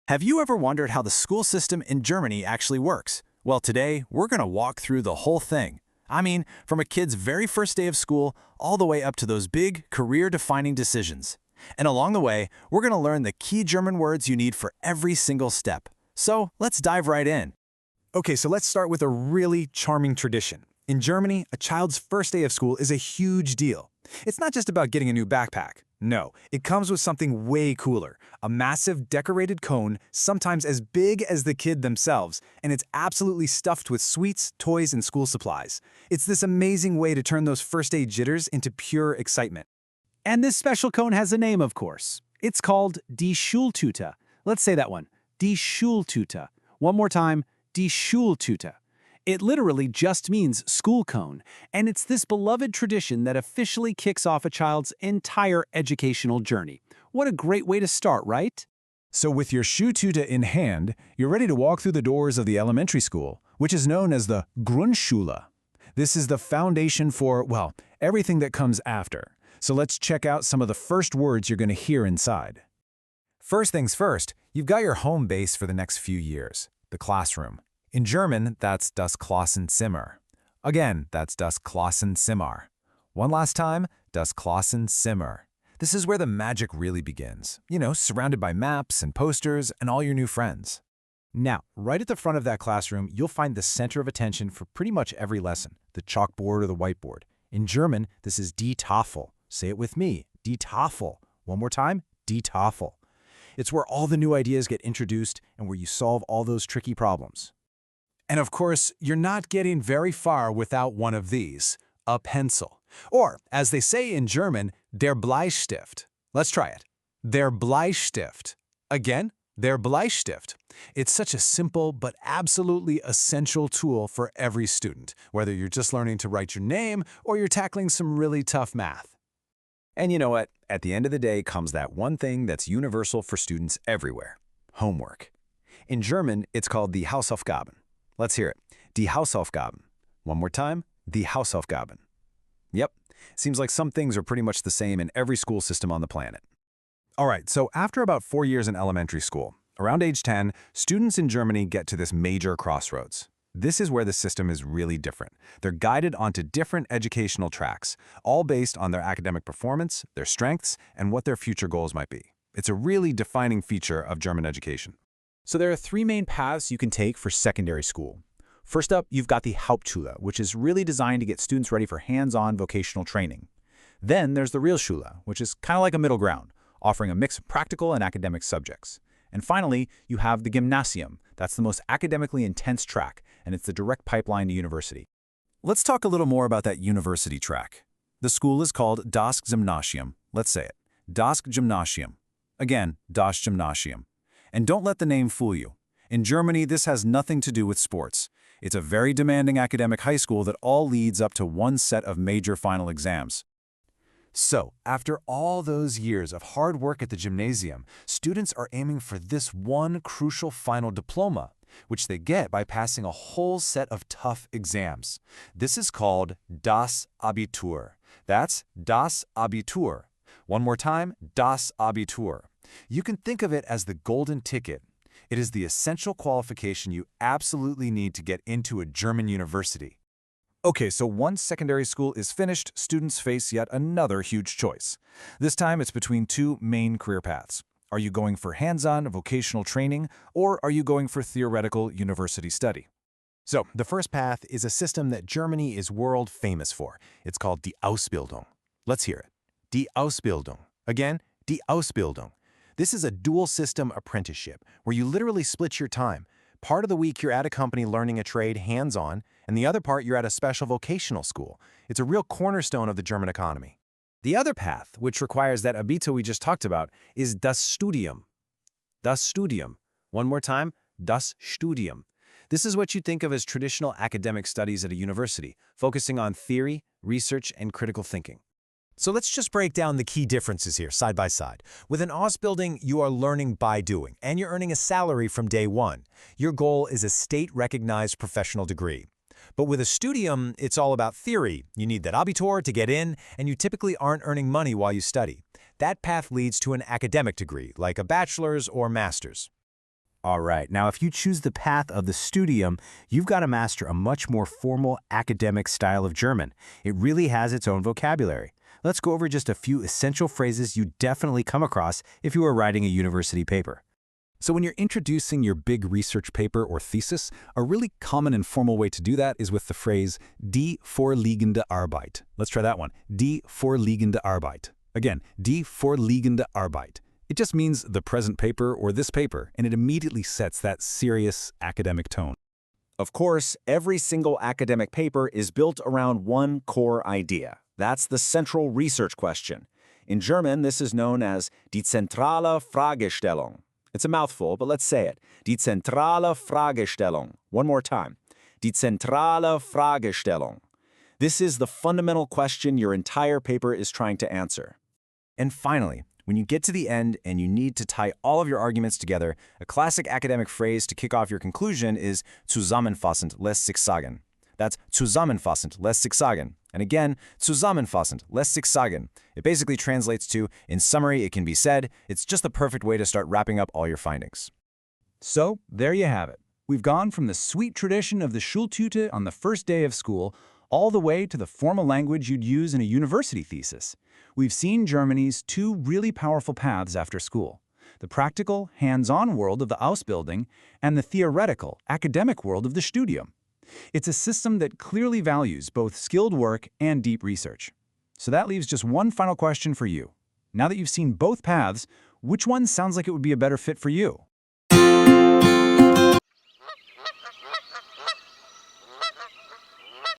Have you ever wondered how the school system in Germany actually works? Well, today, we're going to walk through the whole thing. I mean, from a kid's very first day of school all the way up to those big, career-defining decisions. And along the way, we're going to learn the key German words you need for every single step. So, let's dive right in. Okay, so let's start with a really charming tradition. In Germany, a child's first day of school is a huge deal. It's not just about getting a new backpack. No, it comes with something way cooler. A massive decorated cone, sometimes as big as the kid themselves, and it's absolutely stuffed with sweets, toys, and school supplies. It's this amazing way to turn those first day jitters into pure excitement. And this special cone has a name, of course. It's called Die Schultüte. Let's say that one. Die Schultüte. One more time. Die Schultüte. It literally just means school cone, and it's this beloved tradition that officially kicks off a child's entire educational journey. What a great way to start, right? So with your Schultüte in hand, you're ready to walk through the doors of the elementary school, which is known as the Grundschule. This is the foundation for, well, everything that comes after. So let's check out some of the first words you're going to hear inside. First things first, you've got your home base for the next few years, the classroom. In German, that's das Klassenzimmer. Again, that's das Klassenzimmer. One last time, das Klassenzimmer. This is where the magic really begins. You know, surrounded by maps and posters and all your new friends. Now, right at the front of that classroom, you'll find the center of attention for pretty much every lesson, the chalkboard or the whiteboard. In German, this is die Tafel. Say it with me, die Tafel. One more time, die Tafel. It's where all the new ideas get introduced and where you solve all those tricky problems. And of course, you're not getting very far without one of these, a pencil. Or, as they say in German, der Bleistift. Let's try it. Der Bleistift. Again, der Bleistift. It's such a simple but absolutely essential tool for every student, whether you're just learning to write your name or you're tackling some really tough math. And you know what? At the end of the day comes that one thing that's universal for students everywhere, homework. In German, it's called die Hausaufgaben. Let's hear it. Die Hausaufgaben. One more time. Die Hausaufgaben. Yep. Seems like some things are pretty much the same in every school system on the planet. All right, so after about 4 years in elementary school, around age 10, students in Germany get to this major crossroads. This is where the system is really different. They're guided onto different educational tracks, all based on their academic performance, their strengths, and what their future goals might be. It's a really defining feature of German education. So there are 3 main paths you can take for secondary school. First up, you've got the Hauptschule, which is really designed to get students ready for hands-on vocational training. Then there's the Realschule, which is kind of like a middle ground, offering a mix of practical and academic subjects. And finally, you have the Gymnasium. That's the most academically intense track, and it's the direct pipeline to university. Let's talk a little more about that university track. The school is called Das Gymnasium. Let's say it. Das Gymnasium. Again, Das Gymnasium. And don't let the name fool you. In Germany, this has nothing to do with sports. It's a very demanding academic high school that all leads up to one set of major final exams. So, after all those years of hard work at the Gymnasium, students are aiming for this one crucial final diploma, which they get by passing a whole set of tough exams. This is called das Abitur. That's das Abitur. One more time, das Abitur. You can think of it as the golden ticket. It is the essential qualification you absolutely need to get into a German university. Okay, so once secondary school is finished, students face yet another huge choice. This time it's between 2 main career paths. Are you going for hands-on vocational training, or are you going for theoretical university study? So, the first path is a system that Germany is world famous for. It's called die Ausbildung. Let's hear it. Die Ausbildung. Again, die Ausbildung. This is a dual-system apprenticeship where you literally split your time. Part of the week you're at a company learning a trade hands-on, and the other part you're at a special vocational school. It's a real cornerstone of the German economy. The other path, which requires that Abitur we just talked about, is das Studium. Das Studium. One more time, das Studium. This is what you think of as traditional academic studies at a university, focusing on theory, research, and critical thinking. So let's just break down the key differences here, side by side. With an Ausbildung, you are learning by doing, and you're earning a salary from day one. Your goal is a state-recognized professional degree. But with a Studium, it's all about theory. You need that Abitur to get in, and you typically aren't earning money while you study. That path leads to an academic degree, like a bachelor's or master's. All right, now if you choose the path of the Studium, you've got to master a much more formal academic style of German. It really has its own vocabulary. Let's go over just a few essential phrases you definitely come across if you are writing a university paper. So when you're introducing your big research paper or thesis, a really common and formal way to do that is with the phrase die vorliegende Arbeit. Let's try that one. Die vorliegende Arbeit. Again, die vorliegende Arbeit. It just means the present paper or this paper, and it immediately sets that serious academic tone. Of course, every single academic paper is built around one core idea. That's the central research question. In German, this is known as die zentrale Fragestellung. It's a mouthful, but let's say it. Die zentrale Fragestellung. One more time. Die zentrale Fragestellung. This is the fundamental question your entire paper is trying to answer. And finally, when you get to the end and you need to tie all of your arguments together, a classic academic phrase to kick off your conclusion is zusammenfassend lässt sich sagen. That's zusammenfassend lässt sich sagen. And again, zusammenfassend lässt sich sagen. It basically translates to, in summary, it can be said. It's just the perfect way to start wrapping up all your findings. So, there you have it. We've gone from the sweet tradition of the Schultüte on the first day of school all the way to the formal language you'd use in a university thesis. We've seen Germany's two really powerful paths after school: the practical, hands-on world of the Ausbildung and the theoretical, academic world of the Studium. It's a system that clearly values both skilled work and deep research. So that leaves just one final question for you. Now that you've seen both paths, which one sounds like it would be a better fit for you?